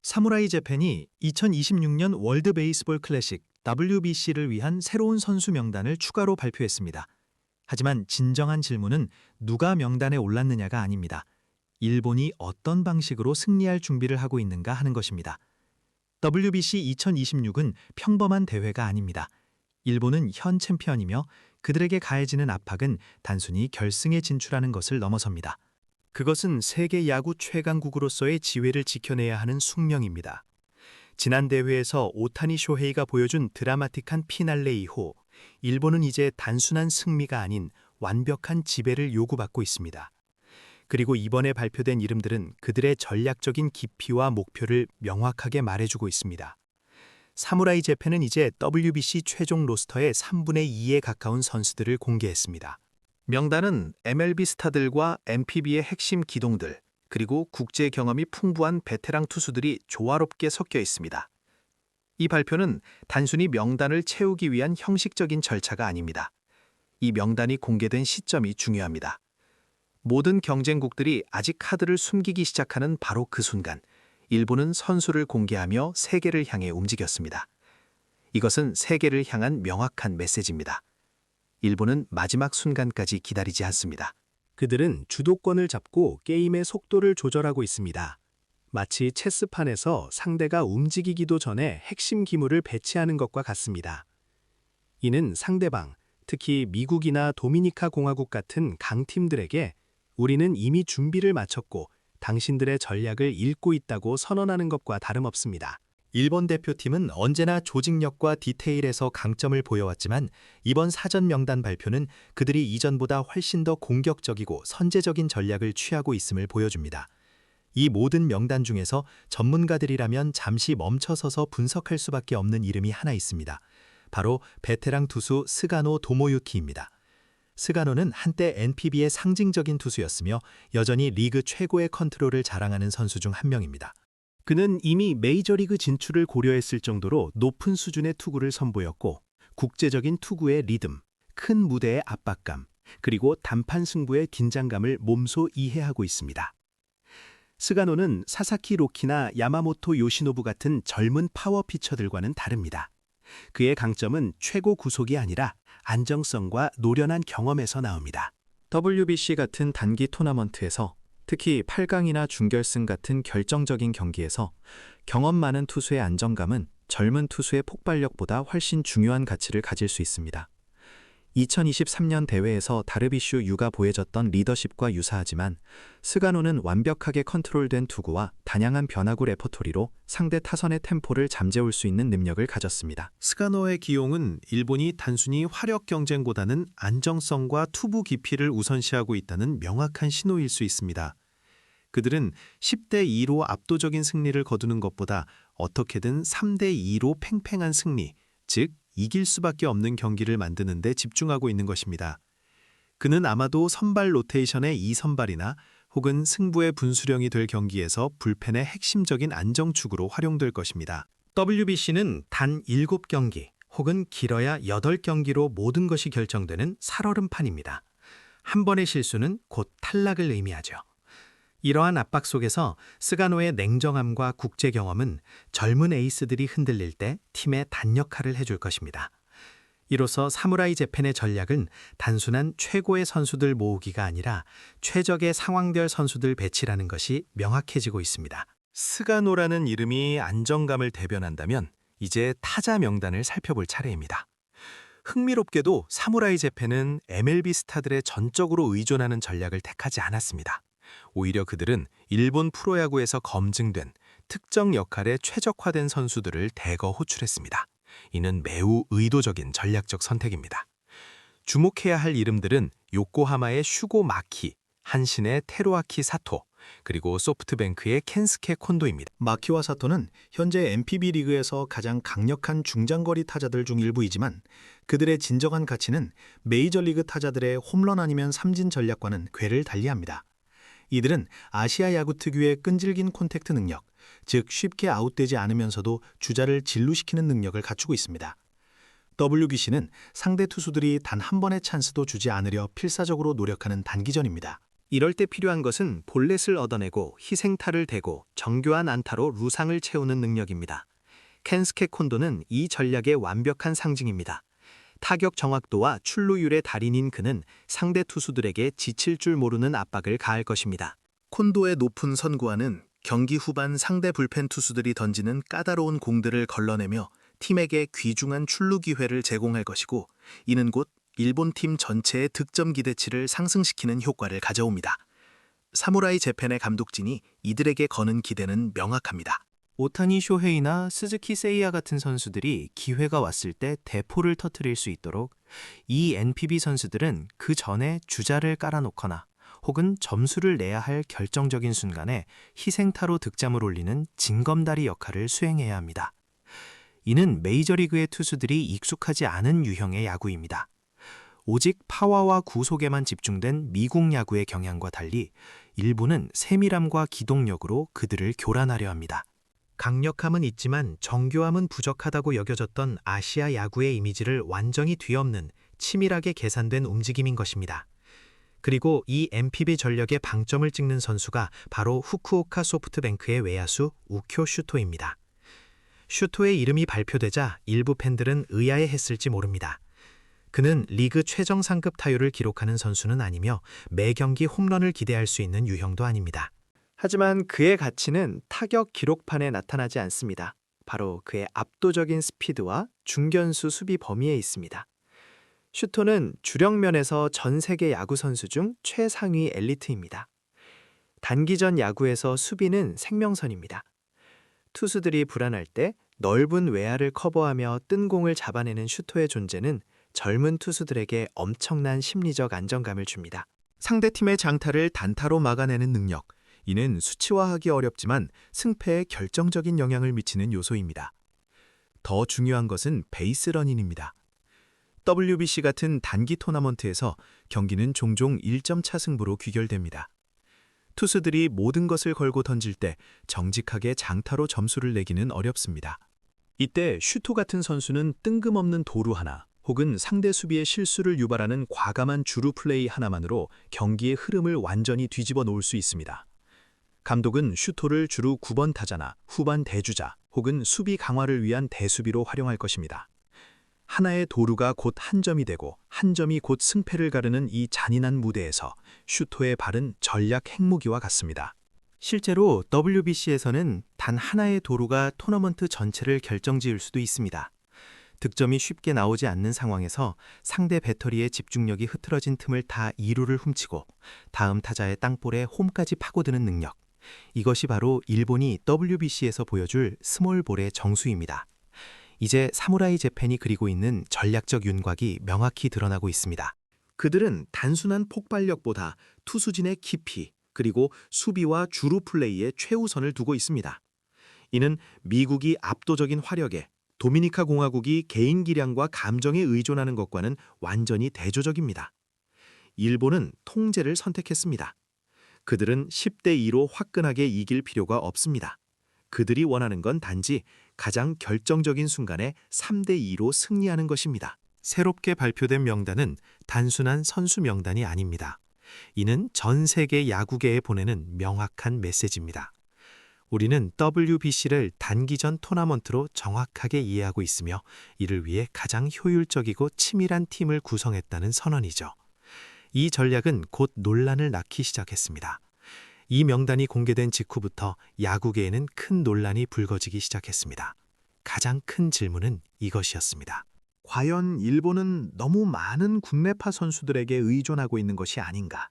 사무라이 재팬이 2026년 월드 베이스볼 클래식 WBC를 위한 새로운 선수 명단을 추가로 발표했습니다. 하지만 진정한 질문은 누가 명단에 올랐느냐가 아닙니다. 일본이 어떤 방식으로 승리할 준비를 하고 있는가 하는 것입니다. WBC 2026은 평범한 대회가 아닙니다. 일본은 현 챔피언이며 그들에게 가해지는 압박은 단순히 결승에 진출하는 것을 넘어섭니다. 그것은 세계 야구 최강국으로서의 지위를 지켜내야 하는 숙명입니다. 지난 대회에서 오타니 쇼헤이가 보여준 드라마틱한 피날레 이후 일본은 이제 단순한 승리가 아닌 완벽한 지배를 요구받고 있습니다. 그리고 이번에 발표된 이름들은 그들의 전략적인 깊이와 목표를 명확하게 말해주고 있습니다. 사무라이 재팬은 이제 WBC 최종 로스터의 3분의 2에 가까운 선수들을 공개했습니다. 명단은 MLB 스타들과 NPB의 핵심 기동들, 그리고 국제 경험이 풍부한 베테랑 투수들이 조화롭게 섞여 있습니다. 이 발표는 단순히 명단을 채우기 위한 형식적인 절차가 아닙니다. 이 명단이 공개된 시점이 중요합니다. 모든 경쟁국들이 아직 카드를 숨기기 시작하는 바로 그 순간, 일본은 선수를 공개하며 세계를 향해 움직였습니다. 이것은 세계를 향한 명확한 메시지입니다. 일본은 마지막 순간까지 기다리지 않습니다. 그들은 주도권을 잡고 게임의 속도를 조절하고 있습니다. 마치 체스판에서 상대가 움직이기도 전에 핵심 기물을 배치하는 것과 같습니다. 이는 상대방, 특히 미국이나 도미니카 공화국 같은 강팀들에게 우리는 이미 준비를 마쳤고 당신들의 전략을 읽고 있다고 선언하는 것과 다름없습니다. 일본 대표팀은 언제나 조직력과 디테일에서 강점을 보여왔지만 이번 사전 명단 발표는 그들이 이전보다 훨씬 더 공격적이고 선제적인 전략을 취하고 있음을 보여줍니다. 이 모든 명단 중에서 전문가들이라면 잠시 멈춰서서 분석할 수밖에 없는 이름이 하나 있습니다. 바로 베테랑 투수 스가노 도모유키입니다. 스가노는 한때 NPB의 상징적인 투수였으며 여전히 리그 최고의 컨트롤을 자랑하는 선수 중 한 명입니다. 그는 이미 메이저리그 진출을 고려했을 정도로 높은 수준의 투구를 선보였고 국제적인 투구의 리듬, 큰 무대의 압박감, 그리고 단판 승부의 긴장감을 몸소 이해하고 있습니다. 스가노는 사사키 로키나 야마모토 요시노부 같은 젊은 파워 피처들과는 다릅니다. 그의 강점은 최고 구속이 아니라 안정성과 노련한 경험에서 나옵니다. WBC 같은 단기 토너먼트에서 특히 8강이나 준결승 같은 결정적인 경기에서 경험 많은 투수의 안정감은 젊은 투수의 폭발력보다 훨씬 중요한 가치를 가질 수 있습니다. 2023년 대회에서 다르비슈 유가 보여줬던 리더십과 유사하지만 스가노는 완벽하게 컨트롤된 투구와 다양한 변화구 레퍼토리로 상대 타선의 템포를 잠재울 수 있는 능력을 가졌습니다. 스가노의 기용은 일본이 단순히 화력 경쟁보다는 안정성과 투부 깊이를 우선시하고 있다는 명확한 신호일 수 있습니다. 그들은 10대 2로 압도적인 승리를 거두는 것보다 어떻게든 3대 2로 팽팽한 승리, 즉 이길 수밖에 없는 경기를 만드는 데 집중하고 있는 것입니다. 그는 아마도 선발 로테이션의 2선발이나 혹은 승부의 분수령이 될 경기에서 불펜의 핵심적인 안정축으로 활용될 것입니다. WBC는 단 7경기 혹은 길어야 8경기로 모든 것이 결정되는 살얼음판입니다. 한 번의 실수는 곧 탈락을 의미하죠. 이러한 압박 속에서 스가노의 냉정함과 국제 경험은 젊은 에이스들이 흔들릴 때 팀의 단역할을 해줄 것입니다. 이로써 사무라이 재팬의 전략은 단순한 최고의 선수들 모으기가 아니라 최적의 상황별 선수들 배치라는 것이 명확해지고 있습니다. 스가노라는 이름이 안정감을 대변한다면 이제 타자 명단을 살펴볼 차례입니다. 흥미롭게도 사무라이 재팬은 MLB 스타들의 전적으로 의존하는 전략을 택하지 않았습니다. 오히려 그들은 일본 프로야구에서 검증된 특정 역할에 최적화된 선수들을 대거 호출했습니다. 이는 매우 의도적인 전략적 선택입니다. 주목해야 할 이름들은 요코하마의 슈고 마키, 한신의 테루아키 사토, 그리고 소프트뱅크의 켄스케 콘도입니다. 마키와 사토는 현재 NPB 리그에서 가장 강력한 중장거리 타자들 중 일부이지만 그들의 진정한 가치는 메이저리그 타자들의 홈런 아니면 삼진 전략과는 궤를 달리합니다. 이들은 아시아 야구 특유의 끈질긴 콘택트 능력, 즉 쉽게 아웃되지 않으면서도 주자를 진루시키는 능력을 갖추고 있습니다. WBC는 상대 투수들이 단 한 번의 찬스도 주지 않으려 필사적으로 노력하는 단기전입니다. 이럴 때 필요한 것은 볼넷을 얻어내고 희생타를 대고 정교한 안타로 루상을 채우는 능력입니다. 켄스케 콘도는 이 전략의 완벽한 상징입니다. 타격 정확도와 출루율의 달인인 그는 상대 투수들에게 지칠 줄 모르는 압박을 가할 것입니다. 콘도의 높은 선구안은 경기 후반 상대 불펜 투수들이 던지는 까다로운 공들을 걸러내며 팀에게 귀중한 출루 기회를 제공할 것이고, 이는 곧 일본 팀 전체의 득점 기대치를 상승시키는 효과를 가져옵니다. 사무라이 재팬의 감독진이 이들에게 거는 기대는 명확합니다. 오타니 쇼헤이나 스즈키 세이야 같은 선수들이 기회가 왔을 때 대포를 터뜨릴 수 있도록 이 NPB 선수들은 그 전에 주자를 깔아놓거나 혹은 점수를 내야 할 결정적인 순간에 희생타로 득점을 올리는 징검다리 역할을 수행해야 합니다. 이는 메이저리그의 투수들이 익숙하지 않은 유형의 야구입니다. 오직 파워와 구속에만 집중된 미국 야구의 경향과 달리 일본은 세밀함과 기동력으로 그들을 교란하려 합니다. 강력함은 있지만 정교함은 부족하다고 여겨졌던 아시아 야구의 이미지를 완전히 뒤엎는 치밀하게 계산된 움직임인 것입니다. 그리고 이 NPB 전력의 방점을 찍는 선수가 바로 후쿠오카 소프트뱅크의 외야수 우쿄 슈토입니다. 슈토의 이름이 발표되자 일부 팬들은 의아해했을지 모릅니다. 그는 리그 최정 상급 타율을 기록하는 선수는 아니며 매 경기 홈런을 기대할 수 있는 유형도 아닙니다. 하지만 그의 가치는 타격 기록판에 나타나지 않습니다. 바로 그의 압도적인 스피드와 중견수 수비 범위에 있습니다. 슈토는 주력면에서 전 세계 야구 선수 중 최상위 엘리트입니다. 단기전 야구에서 수비는 생명선입니다. 투수들이 불안할 때 넓은 외야를 커버하며 뜬 공을 잡아내는 슈토의 존재는 젊은 투수들에게 엄청난 심리적 안정감을 줍니다. 상대팀의 장타를 단타로 막아내는 능력, 이는 수치화하기 어렵지만 승패에 결정적인 영향을 미치는 요소입니다. 더 중요한 것은 베이스러닝입니다. WBC 같은 단기 토너먼트에서 경기는 종종 1점 차 승부로 귀결됩니다. 투수들이 모든 것을 걸고 던질 때 정직하게 장타로 점수를 내기는 어렵습니다. 이때 슈토 같은 선수는 뜬금없는 도루 하나 혹은 상대 수비의 실수를 유발하는 과감한 주루 플레이 하나만으로 경기의 흐름을 완전히 뒤집어 놓을 수 있습니다. 감독은 슈토를 주루 9번 타자나 후반 대주자 혹은 수비 강화를 위한 대수비로 활용할 것입니다. 하나의 도루가 곧 한 점이 되고 한 점이 곧 승패를 가르는 이 잔인한 무대에서 슈토의 발은 전략 핵무기와 같습니다. 실제로 WBC에서는 단 하나의 도루가 토너먼트 전체를 결정지을 수도 있습니다. 득점이 쉽게 나오지 않는 상황에서 상대 배터리의 집중력이 흐트러진 틈을 다 2루를 훔치고 다음 타자의 땅볼에 홈까지 파고드는 능력. 이것이 바로 일본이 WBC에서 보여줄 스몰볼의 정수입니다. 이제 사무라이 재팬이 그리고 있는 전략적 윤곽이 명확히 드러나고 있습니다. 그들은 단순한 폭발력보다 투수진의 깊이, 그리고 수비와 주루 플레이에 최우선을 두고 있습니다. 이는 미국이 압도적인 화력에 도미니카 공화국이 개인 기량과 감정에 의존하는 것과는 완전히 대조적입니다. 일본은 통제를 선택했습니다. 그들은 10대 2로 화끈하게 이길 필요가 없습니다. 그들이 원하는 건 단지 가장 결정적인 순간에 3대 2로 승리하는 것입니다. 새롭게 발표된 명단은 단순한 선수 명단이 아닙니다. 이는 전 세계 야구계에 보내는 명확한 메시지입니다. 우리는 WBC를 단기전 토너먼트로 정확하게 이해하고 있으며 이를 위해 가장 효율적이고 치밀한 팀을 구성했다는 선언이죠. 이 전략은 곧 논란을 낳기 시작했습니다. 이 명단이 공개된 직후부터 야구계에는 큰 논란이 불거지기 시작했습니다. 가장 큰 질문은 이것이었습니다. 과연 일본은 너무 많은 국내파 선수들에게 의존하고 있는 것이 아닌가?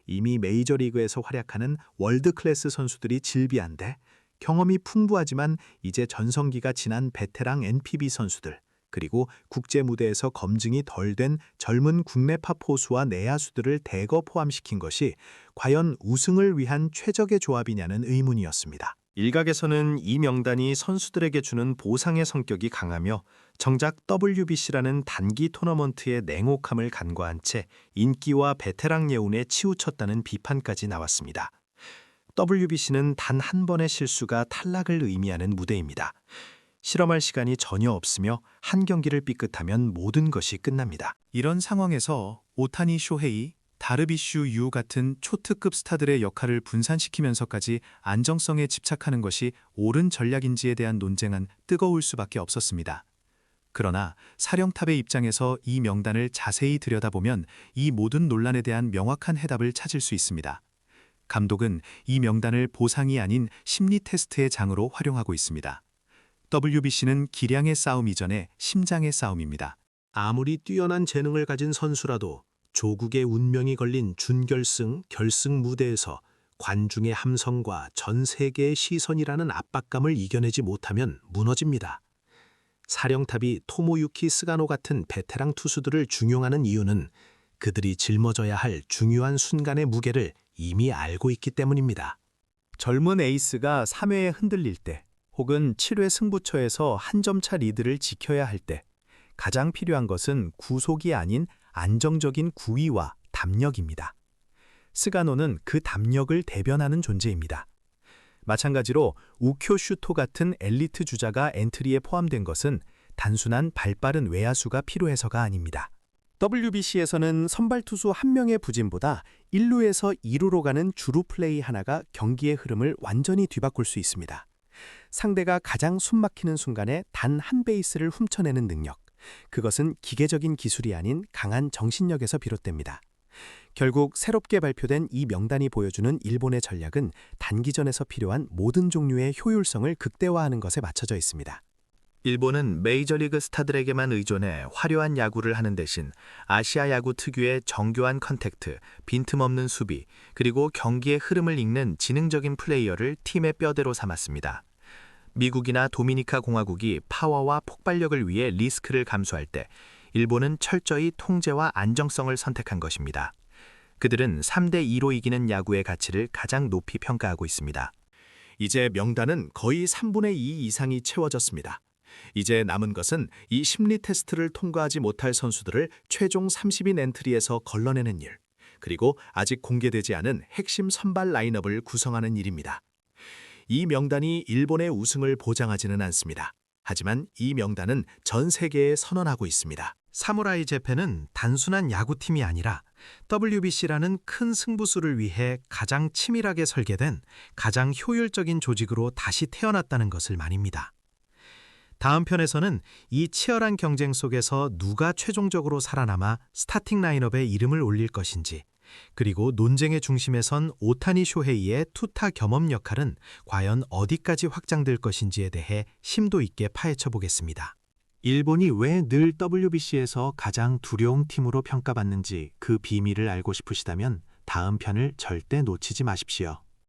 이미 메이저리그에서 활약하는 월드클래스 선수들이 질비한데 경험이 풍부하지만 이제 전성기가 지난 베테랑 NPB 선수들, 그리고 국제 무대에서 검증이 덜 된 젊은 국내파 포수와 내야수들을 대거 포함시킨 것이 과연 우승을 위한 최적의 조합이냐는 의문이었습니다. 일각에서는 이 명단이 선수들에게 주는 보상의 성격이 강하며 정작 WBC라는 단기 토너먼트의 냉혹함을 간과한 채 인기와 베테랑 예운에 치우쳤다는 비판까지 나왔습니다. WBC는 단 한 번의 실수가 탈락을 의미하는 무대입니다. 실험할 시간이 전혀 없으며 한 경기를 삐끗하면 모든 것이 끝납니다. 이런 상황에서 오타니 쇼헤이, 다르비슈 유 같은 초특급 스타들의 역할을 분산시키면서까지 안정성에 집착하는 것이 옳은 전략인지에 대한 논쟁은 뜨거울 수밖에 없었습니다. 그러나 사령탑의 입장에서 이 명단을 자세히 들여다보면 이 모든 논란에 대한 명확한 해답을 찾을 수 있습니다. 감독은 이 명단을 보상이 아닌 심리 테스트의 장으로 활용하고 있습니다. WBC는 기량의 싸움 이전에 심장의 싸움입니다. 아무리 뛰어난 재능을 가진 선수라도 조국의 운명이 걸린 준결승, 결승 무대에서 관중의 함성과 전 세계의 시선이라는 압박감을 이겨내지 못하면 무너집니다. 사령탑이 토모유키 스가노 같은 베테랑 투수들을 중용하는 이유는 그들이 짊어져야 할 중요한 순간의 무게를 이미 알고 있기 때문입니다. 젊은 에이스가 3회에 흔들릴 때 혹은 7회 승부처에서 한 점차 리드를 지켜야 할 때 가장 필요한 것은 구속이 아닌 안정적인 구위와 담력입니다. 스가노는 그 담력을 대변하는 존재입니다. 마찬가지로 우쿄 슈토 같은 엘리트 주자가 엔트리에 포함된 것은 단순한 발빠른 외야수가 필요해서가 아닙니다. WBC에서는 선발 투수 한 명의 부진보다 1루에서 2루로 가는 주루 플레이 하나가 경기의 흐름을 완전히 뒤바꿀 수 있습니다. 상대가 가장 숨막히는 순간에 단 한 베이스를 훔쳐내는 능력, 그것은 기계적인 기술이 아닌 강한 정신력에서 비롯됩니다. 결국 새롭게 발표된 이 명단이 보여주는 일본의 전략은 단기전에서 필요한 모든 종류의 효율성을 극대화하는 것에 맞춰져 있습니다. 일본은 메이저리그 스타들에게만 의존해 화려한 야구를 하는 대신 아시아 야구 특유의 정교한 컨택트, 빈틈없는 수비, 그리고 경기의 흐름을 읽는 지능적인 플레이어를 팀의 뼈대로 삼았습니다. 미국이나 도미니카 공화국이 파워와 폭발력을 위해 리스크를 감수할 때 일본은 철저히 통제와 안정성을 선택한 것입니다. 그들은 3대2로 이기는 야구의 가치를 가장 높이 평가하고 있습니다. 이제 명단은 거의 3분의 2 이상이 채워졌습니다. 이제 남은 것은 이 심리 테스트를 통과하지 못할 선수들을 최종 30인 엔트리에서 걸러내는 일, 그리고 아직 공개되지 않은 핵심 선발 라인업을 구성하는 일입니다. 이 명단이 일본의 우승을 보장하지는 않습니다. 하지만 이 명단은 전 세계에 선언하고 있습니다. 사무라이 재팬은 단순한 야구팀이 아니라 WBC라는 큰 승부수를 위해 가장 치밀하게 설계된 가장 효율적인 조직으로 다시 태어났다는 것을 말입니다. 다음 편에서는 이 치열한 경쟁 속에서 누가 최종적으로 살아남아 스타팅 라인업에 이름을 올릴 것인지, 그리고 논쟁의 중심에 선 오타니 쇼헤이의 투타 겸업 역할은 과연 어디까지 확장될 것인지에 대해 심도 있게 파헤쳐 보겠습니다. 일본이 왜 늘 WBC에서 가장 두려운 팀으로 평가받는지 그 비밀을 알고 싶으시다면 다음 편을 절대 놓치지 마십시오.